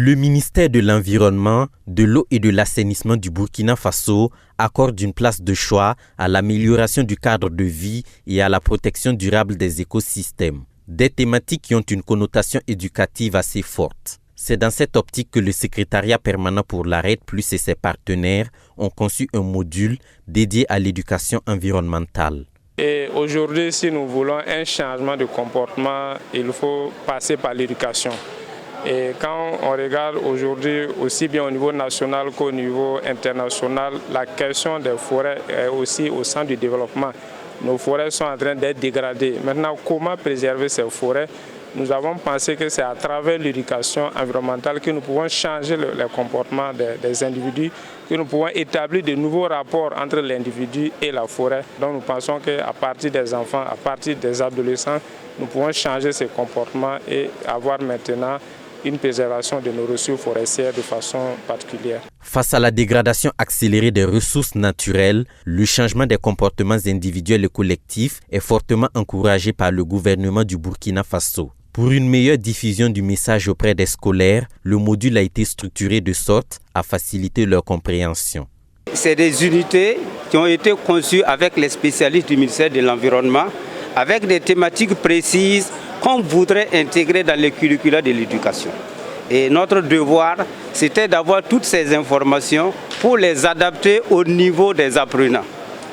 Le ministère de l'Environnement, de l'eau et de l'assainissement du Burkina Faso accorde une place de choix à l'amélioration du cadre de vie et à la protection durable des écosystèmes. Des thématiques qui ont une connotation éducative assez forte. C'est dans cette optique que le secrétariat permanent pour la REDD+ et ses partenaires ont conçu un module dédié à l'éducation environnementale. Et aujourd'hui, si nous voulons un changement de comportement, il faut passer par l'éducation. Et quand on regarde aujourd'hui, aussi bien au niveau national qu'au niveau international, la question des forêts est aussi au centre du développement. Nos forêts sont en train d'être dégradées. Maintenant, comment préserver ces forêts? Nous avons pensé que c'est à travers l'éducation environnementale que nous pouvons changer le comportement des individus, que nous pouvons établir de nouveaux rapports entre l'individu et la forêt. Donc nous pensons qu'à partir des enfants, à partir des adolescents, nous pouvons changer ces comportements et avoir maintenant une préservation de nos ressources forestières de façon particulière. Face à la dégradation accélérée des ressources naturelles, le changement des comportements individuels et collectifs est fortement encouragé par le gouvernement du Burkina Faso. Pour une meilleure diffusion du message auprès des scolaires, le module a été structuré de sorte à faciliter leur compréhension. C'est des unités qui ont été conçues avec les spécialistes du ministère de l'Environnement, avec des thématiques précises qu'on voudrait intégrer dans les curricula de l'éducation. Et notre devoir, c'était d'avoir toutes ces informations pour les adapter au niveau des apprenants.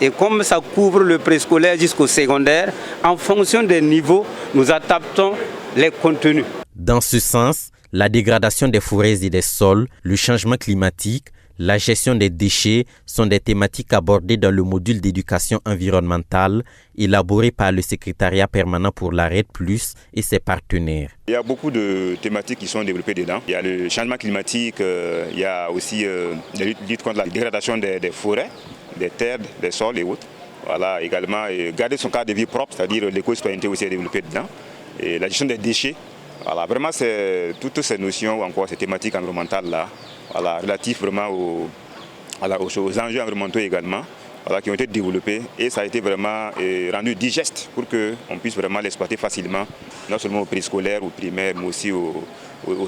Et comme ça couvre le préscolaire jusqu'au secondaire, en fonction des niveaux, nous adaptons les contenus. Dans ce sens, la dégradation des forêts et des sols, le changement climatique, la gestion des déchets sont des thématiques abordées dans le module d'éducation environnementale élaboré par le secrétariat permanent pour la REDD+ et ses partenaires. Il y a beaucoup de thématiques qui sont développées dedans. Il y a le changement climatique, il y a aussi la lutte contre la dégradation des forêts, des terres, des sols et autres. Voilà, également, garder son cadre de vie propre, c'est-à-dire l'éco-citoyenneté aussi est développée dedans. Et la gestion des déchets. Voilà, vraiment, c'est toutes ces notions ou encore ces thématiques environnementales-là, voilà, relatives vraiment aux enjeux environnementaux également, voilà, qui ont été développés et ça a été vraiment rendu digeste pour qu'on puisse vraiment l'exploiter facilement, non seulement au préscolaire, au primaire, mais aussi au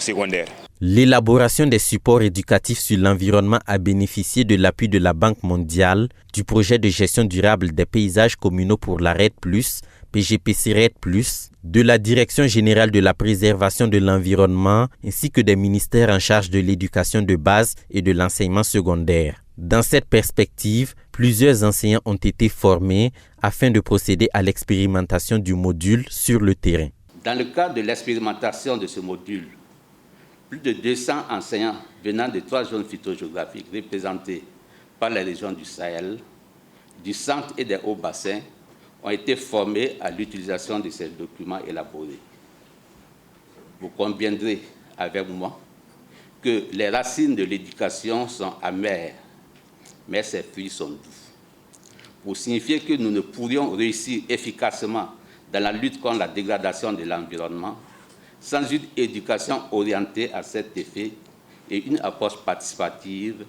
secondaire. L'élaboration des supports éducatifs sur l'environnement a bénéficié de l'appui de la Banque mondiale, du projet de gestion durable des paysages communaux pour la REDD+, PGPC REDD+, de la Direction générale de la préservation de l'environnement ainsi que des ministères en charge de l'éducation de base et de l'enseignement secondaire. Dans cette perspective, plusieurs enseignants ont été formés afin de procéder à l'expérimentation du module sur le terrain. Dans le cadre de l'expérimentation de ce module, plus de 200 enseignants venant de 3 zones phytogéographiques représentées par les régions du Sahel, du centre et des hauts bassins ont été formés à l'utilisation de ces documents élaborés. Vous conviendrez avec moi que les racines de l'éducation sont amères, mais ses fruits sont doux. Pour signifier que nous ne pourrions réussir efficacement dans la lutte contre la dégradation de l'environnement sans une éducation orientée à cet effet et une approche participative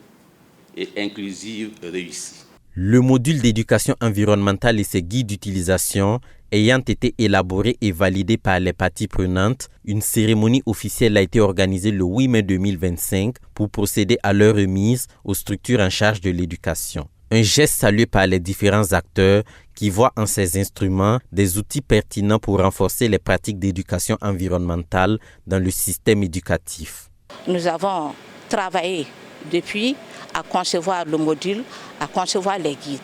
et inclusive réussie. Le module d'éducation environnementale et ses guides d'utilisation ayant été élaborés et validés par les parties prenantes, une cérémonie officielle a été organisée le 8 mai 2025 pour procéder à leur remise aux structures en charge de l'éducation. Un geste salué par les différents acteurs qui voient en ces instruments des outils pertinents pour renforcer les pratiques d'éducation environnementale dans le système éducatif. Nous avons travaillé depuis à concevoir le module, à concevoir les guides.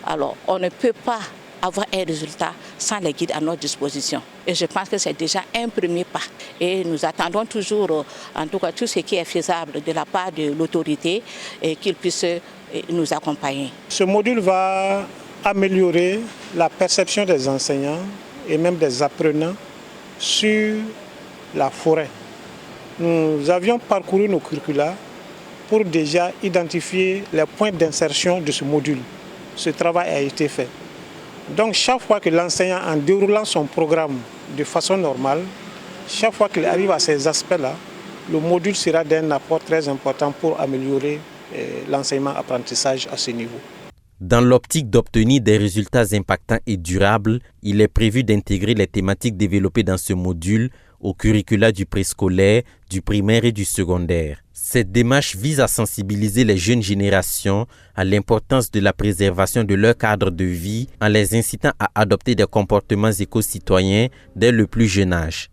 Alors, on ne peut pas avoir un résultat sans les guides à notre disposition. Et je pense que c'est déjà un premier pas. Et nous attendons toujours, en tout cas, tout ce qui est faisable de la part de l'autorité et qu'il puisse nous accompagner. Ce module va améliorer la perception des enseignants et même des apprenants sur la forêt. Nous avions parcouru nos curricula pour déjà identifier les points d'insertion de ce module. Ce travail a été fait. Donc chaque fois que l'enseignant, en déroulant son programme de façon normale, chaque fois qu'il arrive à ces aspects-là, le module sera d'un apport très important pour améliorer l'enseignement-apprentissage à ce niveau. Dans l'optique d'obtenir des résultats impactants et durables, il est prévu d'intégrer les thématiques développées dans ce module au curricula du préscolaire, du primaire et du secondaire. Cette démarche vise à sensibiliser les jeunes générations à l'importance de la préservation de leur cadre de vie en les incitant à adopter des comportements éco-citoyens dès le plus jeune âge.